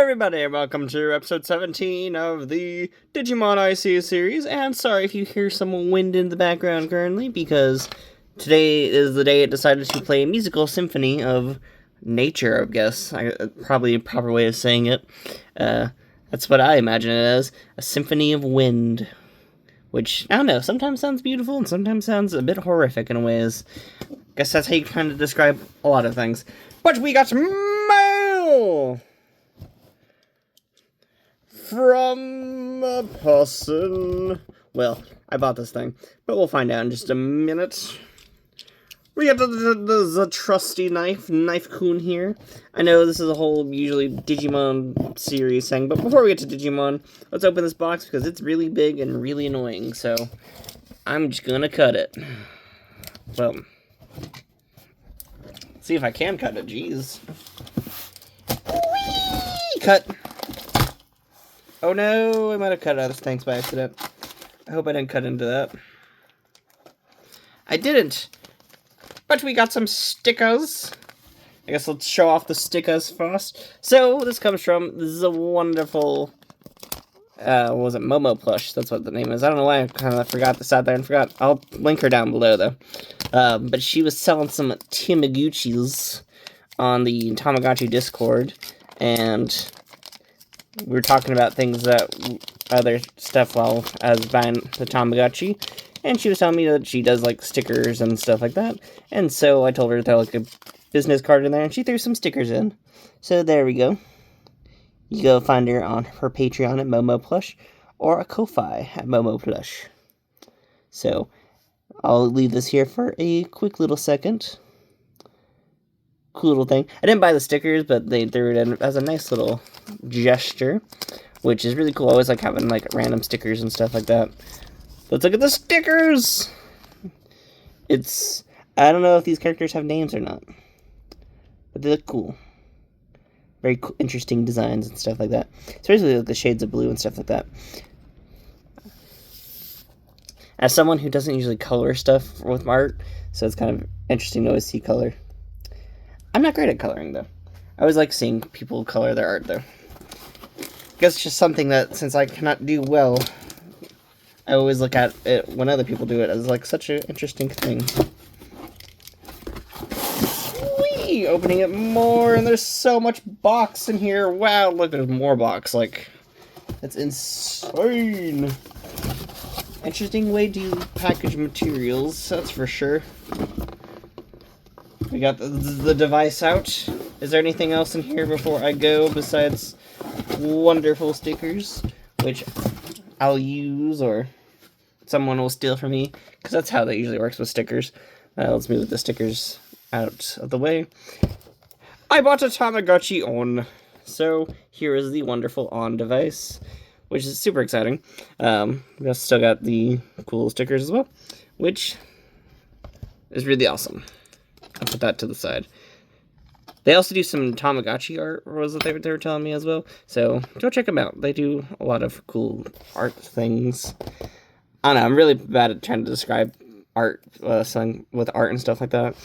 everybody, and welcome to episode 17 of the Digimon IC series, and sorry if you hear some wind in the background currently, because today is the day it decided to play a musical symphony of nature, I guess. Probably a proper way of saying it. That's what I imagine it as, a symphony of wind. Which, I don't know, sometimes sounds beautiful, and sometimes sounds a bit horrific in ways. I guess that's how you kind of describe a lot of things. But we got mail! From a person. Well, I bought this thing, but we'll find out in just a minute. We got the trusty Knife-kun here. I know this is a whole usually Digimon series thing, but before we get to Digimon, let's open this box because it's really big and really annoying, so I'm just gonna cut it. Well, see if I can cut it, jeez. Whee! Cut. Oh no, I might have cut out of tanks by accident. I hope I didn't cut into that. I didn't! But we got some stickers. I guess let's show off the stickers first. So, this comes from the wonderful, what was it, Momo Plush. That's what the name is. I don't know why I kind of forgot this out there and forgot. I'll link her down below, though. But she was selling some Tamagotchis on the Tamagotchi Discord, and we were talking about things that other stuff while I was buying the Tamagotchi, and she was telling me that she does like stickers and stuff like that, and so I told her to throw like a business card in there, and she threw some stickers in. So there we go. You go find her on her Patreon at Momo Plush, or a Ko-Fi at Momo Plush. So I'll leave this here for a quick little second. Cool little thing. I didn't buy the stickers, but they threw it in as a nice little gesture, which is really cool. I always like having like random stickers and stuff like that. Let's look at the stickers! I don't know if these characters have names or not, but they look cool. Very cool, interesting designs and stuff like that. Especially like the shades of blue and stuff like that. As someone who doesn't usually color stuff with art, so it's kind of interesting to always see color. I'm not great at coloring, though. I always like seeing people color their art, though. I guess it's just something that, since I cannot do well, I always look at it when other people do it as, like, such an interesting thing. Whee! Opening it more, and there's so much box in here. Wow, look, there's more box. Like, that's insane. Interesting way to package materials, that's for sure. We got the device out. Is there anything else in here before I go besides wonderful stickers, which I'll use or someone will steal from me, because that's how that usually works with stickers. Let's move the stickers out of the way. I bought a Tamagotchi On. So here is the wonderful On device, which is super exciting. We still got the cool stickers as well, which is really awesome. I'll put that to the side. They also do some Tamagotchi art, was what they were telling me as well. So go check them out. They do a lot of cool art things. I don't know. I'm really bad at trying to describe art, something with art and stuff like that.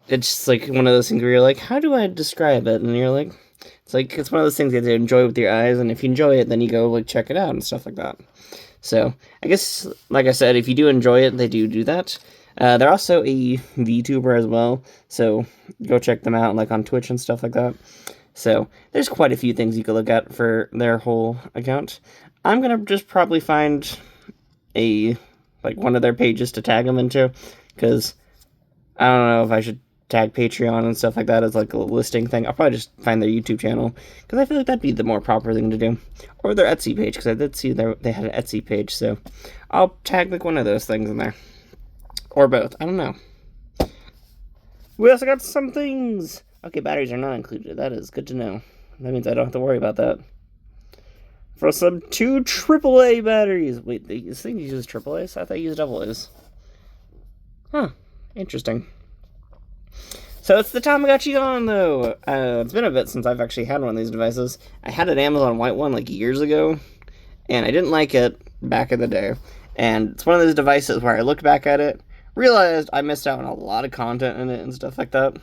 It's just like one of those things where you're like, how do I describe it? And you're like, it's one of those things you have to enjoy with your eyes. And if you enjoy it, then you go like check it out and stuff like that. So I guess, like I said, if you do enjoy it, they do that. They're also a VTuber as well, so go check them out, like on Twitch and stuff like that. So there's quite a few things you could look at for their whole account. I'm gonna just probably find one of their pages to tag them into, because I don't know if I should tag Patreon and stuff like that as like a listing thing. I'll probably just find their YouTube channel, because I feel like that'd be the more proper thing to do. Or their Etsy page, because I did see they had an Etsy page, so I'll tag like one of those things in there. Or both. I don't know. We also got some things. Okay, batteries are not included. That is good to know. That means I don't have to worry about that. For some 2 AAA batteries. Wait, this thing uses AAAs? I thought it used AA's. Huh. Interesting. So it's the Tamagotchi On, though. It's been a bit since I've actually had one of these devices. I had an Amazon white one like years ago, and I didn't like it back in the day. And it's one of those devices where I looked back at it, realized I missed out on a lot of content in it and stuff like that.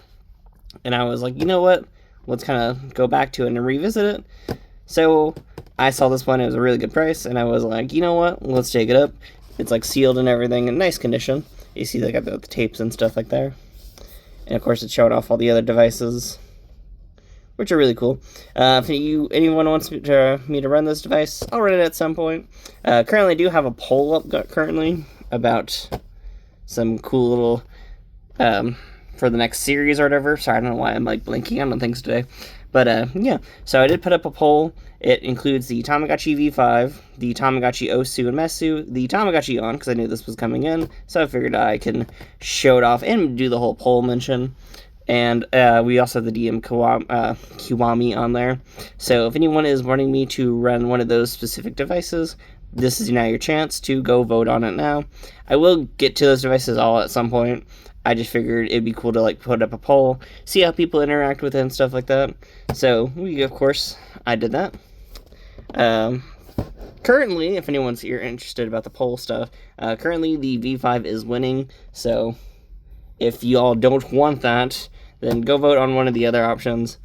And I was like, you know what? let's kind of go back to it and revisit it. So I saw this one, it was a really good price, and I was like, you know what, let's take it up. It's like sealed and everything, in nice condition. You see like the tapes and stuff like there. And of course it showed off all the other devices, which are really cool. If anyone wants me to run this device, I'll run it at some point. Currently I do have a poll up currently about some cool little, for the next series or whatever. Sorry, I don't know why I'm like blinking on things today. But yeah, so I did put up a poll. It includes the Tamagotchi V5, the Tamagotchi Osu and Mesu, the Tamagotchi On, because I knew this was coming in, so I figured I can show it off and do the whole poll mention. And we also have the DM Kiwami on there. So if anyone is wanting me to run one of those specific devices, this is now your chance to go vote on it now. I will get to those devices all at some point. I just figured it'd be cool to like put up a poll, see how people interact with it and stuff like that. So of course, I did that. Currently, if anyone's here interested about the poll stuff, currently the V5 is winning. So if y'all don't want that, then go vote on one of the other options.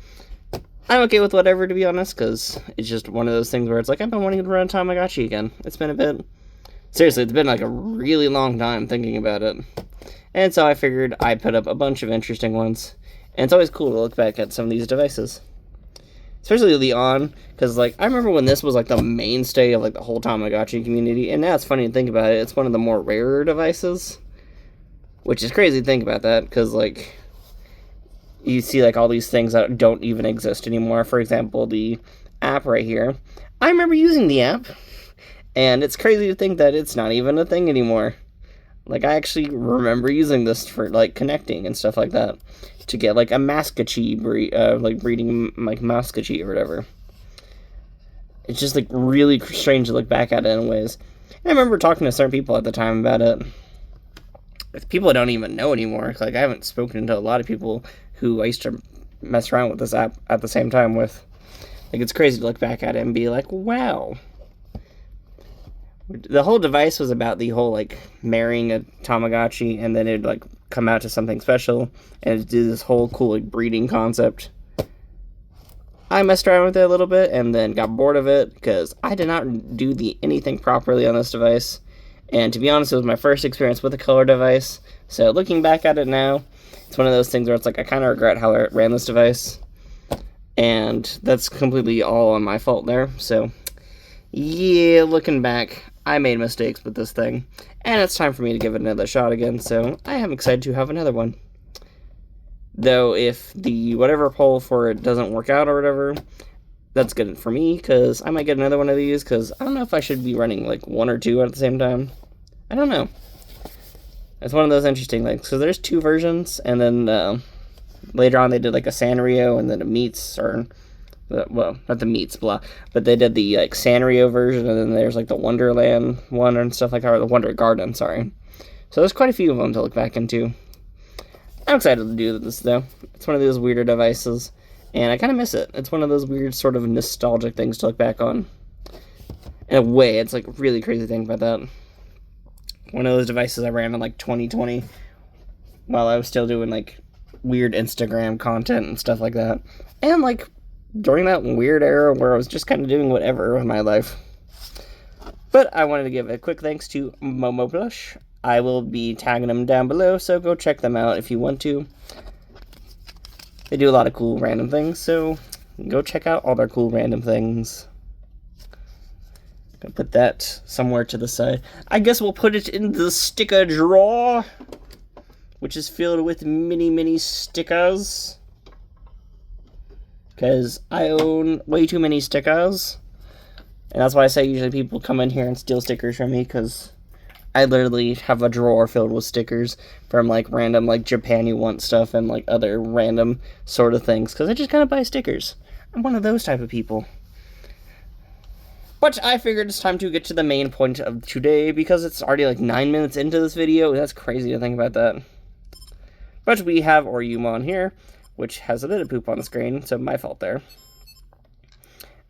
I'm okay with whatever, to be honest, because it's just one of those things where it's like, I've been wanting to run Tamagotchi again. It's been a bit... Seriously, it's been like a really long time thinking about it. And so I figured I'd put up a bunch of interesting ones. And it's always cool to look back at some of these devices. Especially the On, because like, I remember when this was like the mainstay of like the whole Tamagotchi community, and now it's funny to think about it, it's one of the more rarer devices. Which is crazy to think about that, because like, you see like all these things that don't even exist anymore. For example, the app right here. I remember using the app, and it's crazy to think that it's not even a thing anymore. Like, I actually remember using this for, like, connecting and stuff like that. To get, like, a Maskachi, breeding, like, Maskachi or whatever. It's just, like, really strange to look back at it in ways. And I remember talking to certain people at the time about it. People I don't even know anymore. Like, I haven't spoken to a lot of people who I used to mess around with this app at the same time with. Like, it's crazy to look back at it and be like, wow. The whole device was about the whole, like, marrying a Tamagotchi, and then it'd, like, come out to something special, and it'd do this whole cool, like, breeding concept. I messed around with it a little bit, and then got bored of it, because I did not do anything properly on this device, and to be honest, it was my first experience with a color device, so looking back at it now, it's one of those things where it's like, I kind of regret how I ran this device, and that's completely all on my fault there, so, yeah, looking back, I made mistakes with this thing, and it's time for me to give it another shot again, so I am excited to have another one. Though, if the whatever poll for it doesn't work out or whatever, that's good for me, because I might get another one of these, because I don't know if I should be running, like, one or two at the same time. I don't know. It's one of those interesting things, because there's two versions, and then, later on they did, like, a Sanrio, and then a Meets, or... well, not the Meets, blah, but they did the, like, Sanrio version, and then there's, like, the Wonderland one and stuff like that, or the Wonder Garden, sorry. So there's quite a few of them to look back into. I'm excited to do this, though. It's one of those weirder devices, and I kind of miss it. It's one of those weird, sort of nostalgic things to look back on. In a way, it's, like, really crazy to think about that. One of those devices I ran in, like, 2020, while I was still doing, like, weird Instagram content and stuff like that. And, like, during that weird era where I was just kind of doing whatever with my life. But I wanted to give a quick thanks to Momo Plush. I will be tagging them down below, so go check them out if you want to. They do a lot of cool random things, so go check out all their cool random things. Gonna put that somewhere to the side. I guess we'll put it in the sticker drawer, which is filled with many stickers. Because I own way too many stickers. And that's why I say usually people come in here and steal stickers from me, because I literally have a drawer filled with stickers from, like, random, like, Japan You Want stuff and, like, other random sort of things. Because I just kind of buy stickers. I'm one of those type of people. But I figured it's time to get to the main point of today, because it's already, like, 9 minutes into this video. That's crazy to think about that. But we have Oriyumon here, which has a bit of poop on the screen, so my fault there.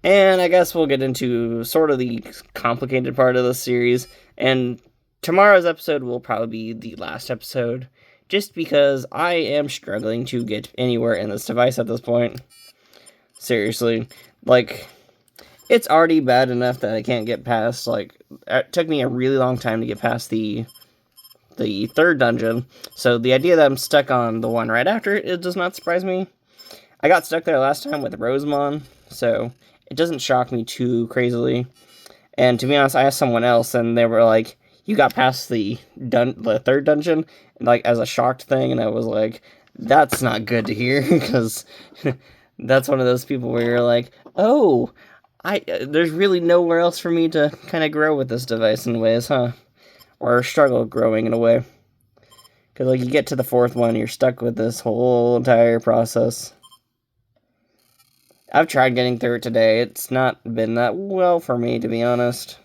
And I guess we'll get into sort of the complicated part of this series, and tomorrow's episode will probably be the last episode, just because I am struggling to get anywhere in this device at this point. Seriously. Like, it's already bad enough that I can't get past, like, it took me a really long time to get past the third dungeon. So the idea that I'm stuck on the one right after it does not surprise me. I got stuck there last time with Rosemon, so it doesn't shock me too crazily. And to be honest, I asked someone else, and they were like, you got past the third dungeon, like, as a shocked thing, and I was like, that's not good to hear, because that's one of those people where you're like, oh, there's really nowhere else for me to kind of grow with this device in ways, huh? Or struggle growing in a way. Because, like, you get to the fourth one, you're stuck with this whole entire process. I've tried getting through it today. It's not been that well for me, to be honest.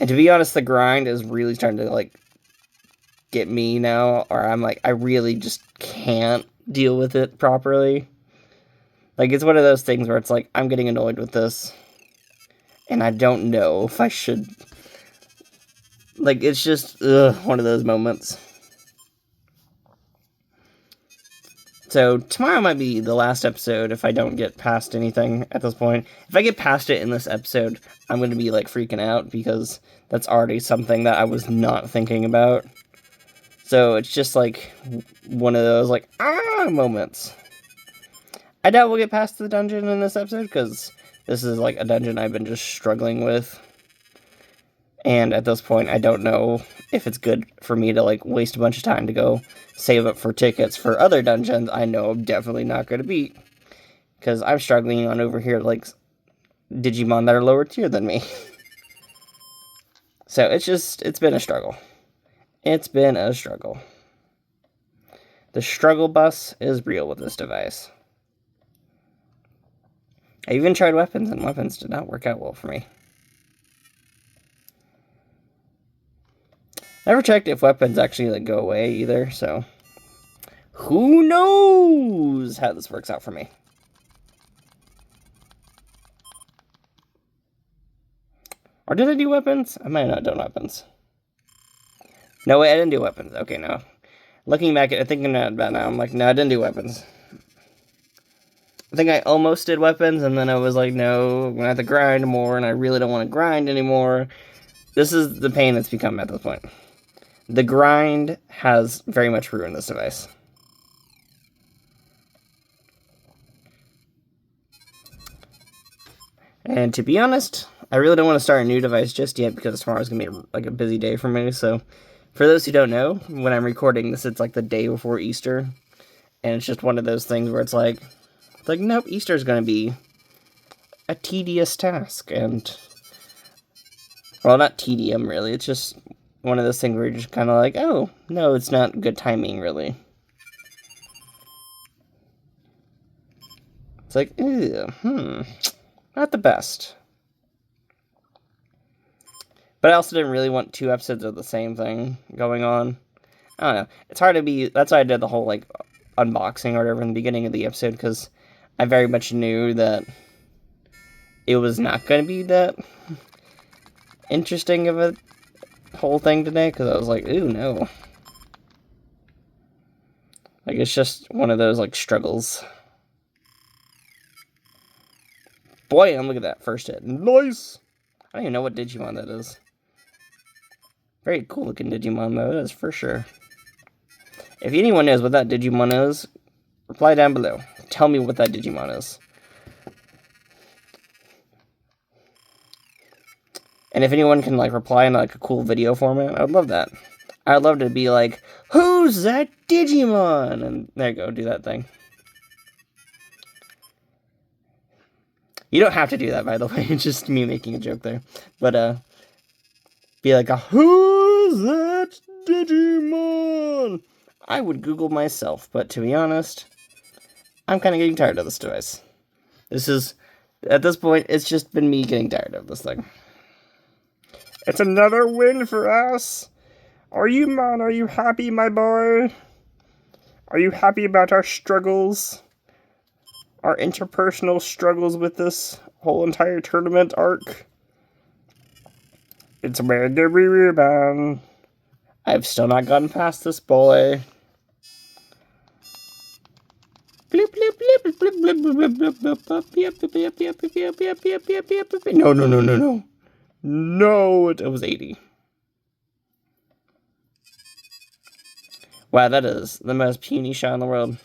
And to be honest, the grind is really starting to, like, get me now. Or I'm like, I really just can't deal with it properly. Like, it's one of those things where it's like, I'm getting annoyed with this. And I don't know if I should. Like, it's just, one of those moments. So, tomorrow might be the last episode if I don't get past anything at this point. If I get past it in this episode, I'm going to be, like, freaking out, because that's already something that I was not thinking about. So, it's just, like, one of those, like, moments. I doubt we'll get past the dungeon in this episode, because this is, like, a dungeon I've been just struggling with. And at this point, I don't know if it's good for me to, like, waste a bunch of time to go save up for tickets for other dungeons I know I'm definitely not going to beat. Because I'm struggling on over here, like, Digimon that are lower tier than me. So, it's been a struggle. It's been a struggle. The struggle bus is real with this device. I even tried weapons, and weapons did not work out well for me. Never checked if weapons actually, like, go away either, so who knows how this works out for me. Or did I do weapons? I might not have done weapons. No, wait, I didn't do weapons. Okay, no. Looking back at it, thinking about it now, I'm like, no, I didn't do weapons. I think I almost did weapons, and then I was like, no, I'm going to have to grind more, and I really don't want to grind anymore. This is the pain that's become at this point. The grind has very much ruined this device. And to be honest, I really don't want to start a new device just yet, because tomorrow's going to be like a busy day for me. So for those who don't know, when I'm recording this, it's like the day before Easter. And it's just one of those things where it's like nope, Easter's going to be a tedious task. And, well, not tedium, really. It's just one of those things where you're just kind of like, oh, no, it's not good timing, really. It's like, not the best. But I also didn't really want 2 episodes of the same thing going on. I don't know. It's hard to be, that's why I did the whole, like, unboxing or whatever in the beginning of the episode, because I very much knew that it was not going to be that interesting of a whole thing today, because I was like, ooh, no. Like, it's just one of those, like, struggles. Boy, look at that first hit. Nice! I don't even know what Digimon that is. Very cool looking Digimon, though, that is for sure. If anyone knows what that Digimon is, reply down below. Tell me what that Digimon is. And if anyone can, like, reply in, like, a cool video format, I would love that. I'd love to be like, who's that Digimon? And there you go, do that thing. You don't have to do that, by the way. It's just me making a joke there. But, be like, who's that Digimon? I would Google myself, but to be honest, I'm kind of getting tired of this device. At this point, it's just been me getting tired of this thing. It's another win for us. Are you happy, my boy? Are you happy about our struggles? Our interpersonal struggles with this whole entire tournament arc? It's where the rebound. I've still not gotten past this boy. Bloop, bloop, bloop. No, no, no, no, no. No, it was 80. Wow, that is the most puny shot in the world.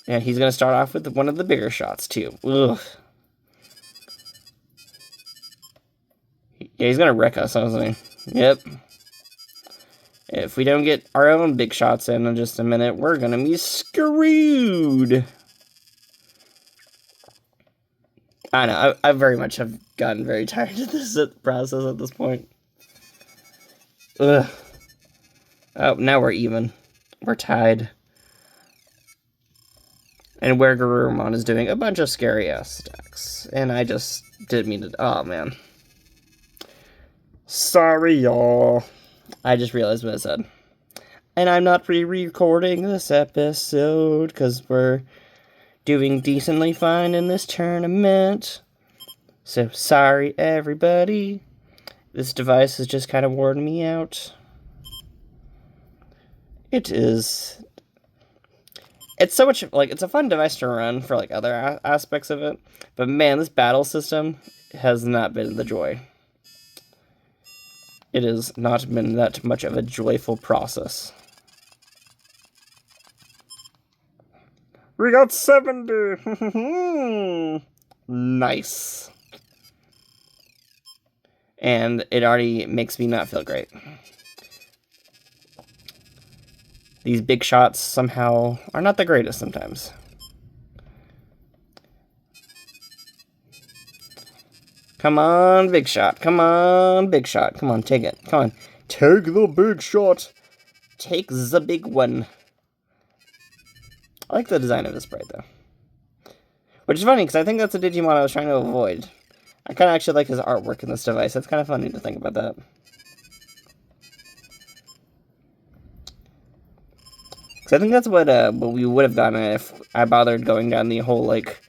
And he's going to start off with one of the bigger shots, too. Ugh. Yeah, he's going to wreck us, isn't he? Yep. If we don't get our own big shots in just a minute, we're going to be screwed. I know, I very much have gotten very tired of this process at this point. Ugh. Oh, now we're even. We're tied. And where Garurumon is doing a bunch of scary-ass stacks. And I just didn't mean to... Oh, man. Sorry, y'all. I just realized what I said. And I'm not re-recording this episode, because we're doing decently fine in this tournament. So, sorry, everybody. This device is just kind of worn me out. It's so much, like, it's a fun device to run for, like, other aspects of it. But, man, this battle system has not been the joy. It has not been that much of a joyful process. We got 70! Nice. And it already makes me not feel great. These big shots somehow are not the greatest sometimes. Come on, big shot. Come on, big shot. Come on, take it. Come on. Take the big shot. Take the big one. I like the design of this sprite, though. Which is funny, because I think that's a Digimon I was trying to avoid. I kind of actually like his artwork in this device. It's kind of funny to think about that. Because I think that's what we would have done if I bothered going down the whole, like,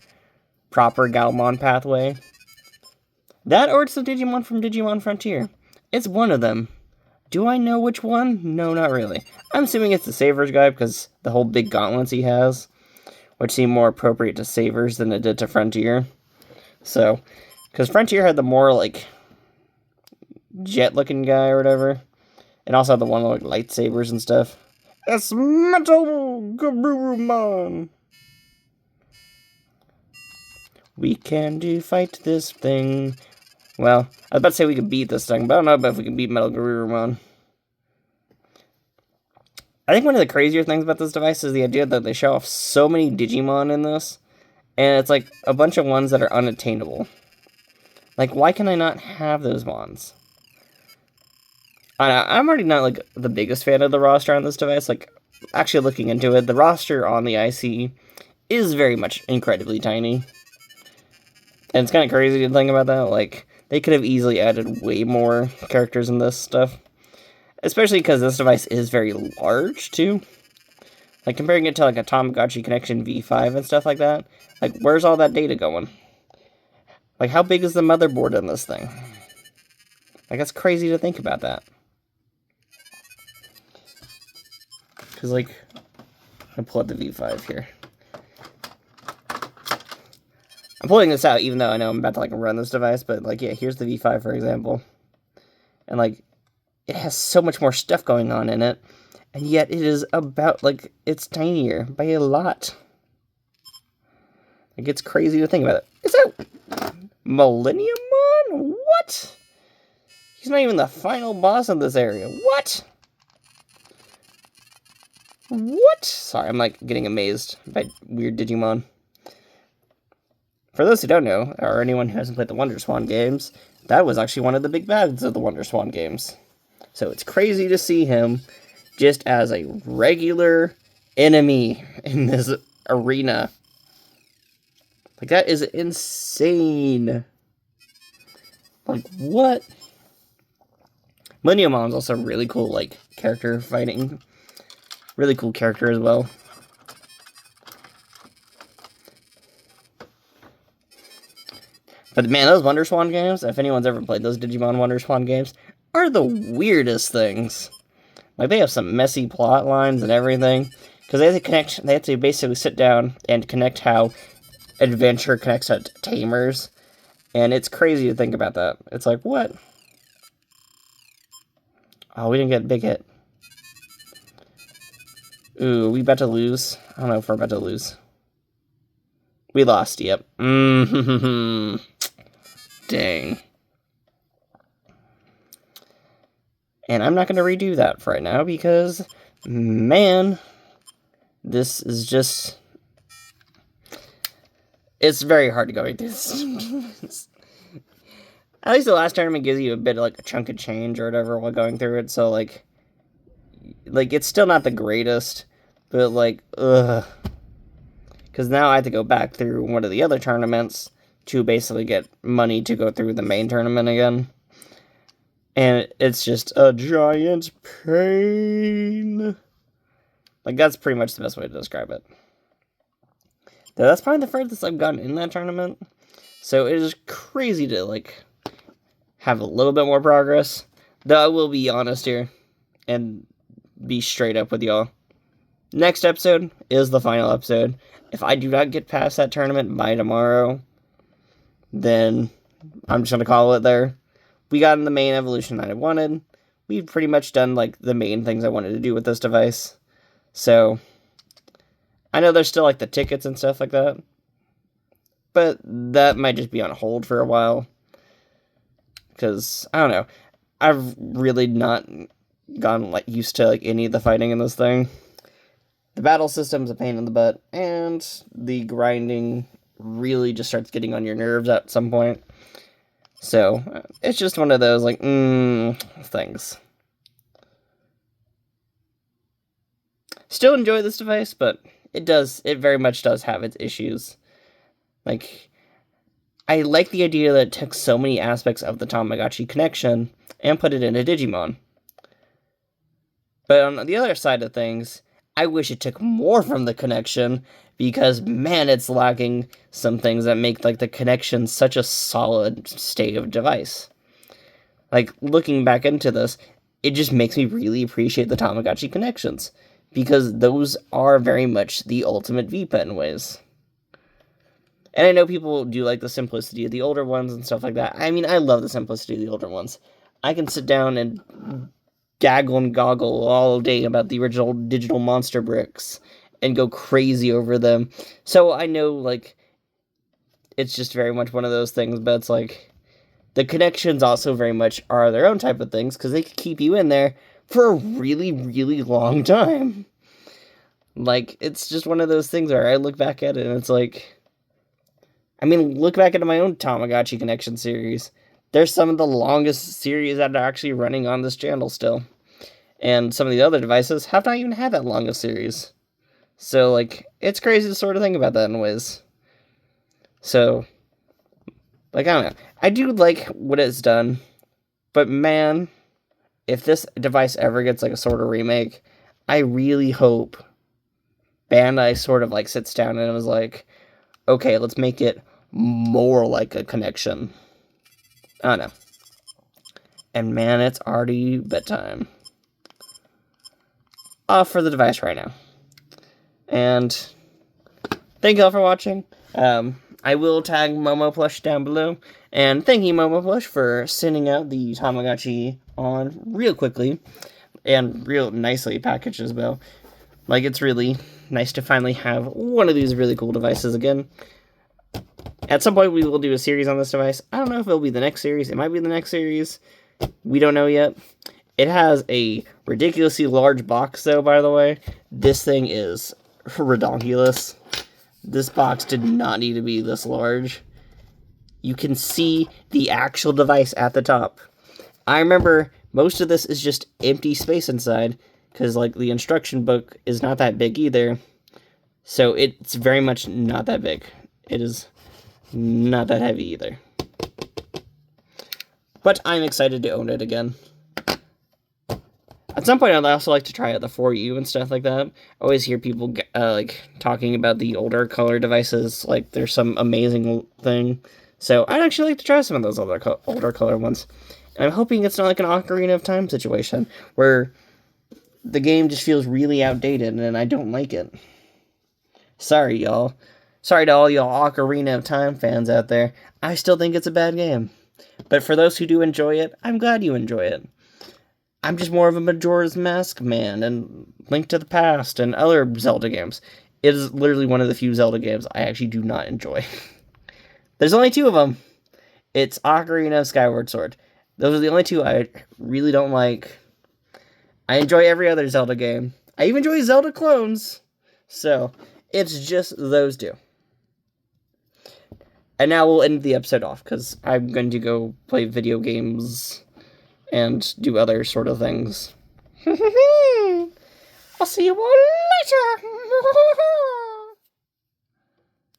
proper Galmon pathway. That, or it's the Digimon from Digimon Frontier. It's one of them. Do I know which one? No, not really. I'm assuming it's the Savers guy, because the whole big gauntlets he has, which seem more appropriate to Savers than it did to Frontier. So, because Frontier had the more, like, jet-looking guy or whatever, and also had the one with, like, lightsabers and stuff. It's Metal Garurumon! We can fight this thing. Well, I was about to say we could beat this thing, but I don't know about if we can beat Metal Garurumon. I think one of the crazier things about this device is the idea that they show off so many Digimon in this, and it's like a bunch of ones that are unattainable. Like, why can I not have those mons? I'm already not, like, the biggest fan of the roster on this device. Like, actually looking into it, the roster on the IC is very much incredibly tiny. And it's kind of crazy to think about that. Like, they could have easily added way more characters in this stuff. Especially because this device is very large, too. Like, comparing it to, like, a Tamagotchi Connection V5 and stuff like that. Like, where's all that data going? Like, how big is the motherboard in this thing? Like, that's crazy to think about that. Because, like, I'm going to pull out the V5 here. I'm pulling this out even though I know I'm about to, like, run this device. But, like, yeah, here's the V5, for example. And, like, it has so much more stuff going on in it. And yet it is about, like, it's tinier by a lot. Like, it's crazy to think about it. Is that Millenniummon? What? He's not even the final boss of this area. What? What? Sorry, I'm, like, getting amazed by weird Digimon. For those who don't know, or anyone who hasn't played the WonderSwan games, that was actually one of the big bads of the WonderSwan games. So it's crazy to see him just as a regular enemy in this arena. Like, that is insane. Like, what? Millenniummon's also really cool, like, character fighting. Really cool character as well. But man, those WonderSwan games, if anyone's ever played those Digimon WonderSwan games, are the weirdest things. Like, they have some messy plot lines and everything. Because they have to basically sit down and connect how Adventure connects to Tamers. And it's crazy to think about that. It's like, what? Oh, we didn't get a big hit. Ooh, we about to lose? I don't know if we're about to lose. We lost, yep. Dang. And I'm not going to redo that for right now because, man, this is just... It's very hard to go like this. At least the last tournament gives you a bit of, like, a chunk of change or whatever while going through it, so, like, it's still not the greatest, but, like, ugh. Because now I have to go back through one of the other tournaments to basically get money to go through the main tournament again. And it's just a giant pain. Like, that's pretty much the best way to describe it. Though that's probably the furthest I've gotten in that tournament. So it is crazy to, like, have a little bit more progress. Though I will be honest here and be straight up with y'all. Next episode is the final episode. If I do not get past that tournament by tomorrow, then I'm just going to call it there. We got in the main evolution that I wanted. We've pretty much done, like, the main things I wanted to do with this device. So, I know there's still, like, the tickets and stuff like that. But that might just be on hold for a while. Because, I don't know. I've really not gotten, like, used to, like, any of the fighting in this thing. The battle system's a pain in the butt. And the grinding really just starts getting on your nerves at some point. So, it's just one of those, like, things. Still enjoy this device, but it very much does have its issues. Like, I like the idea that it took so many aspects of the Tamagotchi connection and put it in a Digimon. But on the other side of things, I wish it took more from the connection, because, man, it's lacking some things that make, like, the connection such a solid state of device. Like, looking back into this, it just makes me really appreciate the Tamagotchi connections, because those are very much the ultimate VPA in ways. And I know people do like the simplicity of the older ones and stuff like that. I mean, I love the simplicity of the older ones. I can sit down and gaggle and goggle all day about the original digital monster bricks and go crazy over them. So I know, like, it's just very much one of those things, but it's like, the connections also very much are their own type of things, because they can keep you in there for a really, really long time. Like, it's just one of those things where I look back at it and it's like, I mean, look back at my own Tamagotchi Connection series. They're some of the longest series that are actually running on this channel still. And some of the other devices have not even had that long a series. So, like, it's crazy to sort of think about that in ways. So, like, I don't know. I do like what it's done. But, man, if this device ever gets, like, a sort of remake, I really hope Bandai sort of, like, sits down and is like, okay, let's make it more like a connection. I don't know. And, man, it's already bedtime. Off for the device right now. And thank you all for watching. I will tag Momo Plush down below. And thank you, Momo Plush, for sending out the Tamagotchi on real quickly. And real nicely packaged as well. Like, it's really nice to finally have one of these really cool devices again. At some point, we will do a series on this device. I don't know if it'll be the next series. It might be the next series. We don't know yet. It has a ridiculously large box, though, by the way. This thing is redonkulous. This box did not need to be this large. You can see the actual device at the top. I remember most of this is just empty space inside, because, like, the instruction book is not that big either. So it's very much not that big. It is not that heavy either. But I'm excited to own it again. At some point, I'd also like to try out the 4U and stuff like that. I always hear people, like, talking about the older color devices, like, there's some amazing thing. So, I'd actually like to try some of those older color ones. And I'm hoping it's not like an Ocarina of Time situation, where the game just feels really outdated, and I don't like it. Sorry, y'all. Sorry to all y'all Ocarina of Time fans out there. I still think it's a bad game. But for those who do enjoy it, I'm glad you enjoy it. I'm just more of a Majora's Mask man, and Link to the Past, and other Zelda games. It is literally one of the few Zelda games I actually do not enjoy. There's only 2 of them. It's Ocarina of Skyward Sword. Those are the only 2 I really don't like. I enjoy every other Zelda game. I even enjoy Zelda clones. So, it's just those 2. And now we'll end the episode off, because I'm going to go play video games and do other sort of things. I'll see you all later.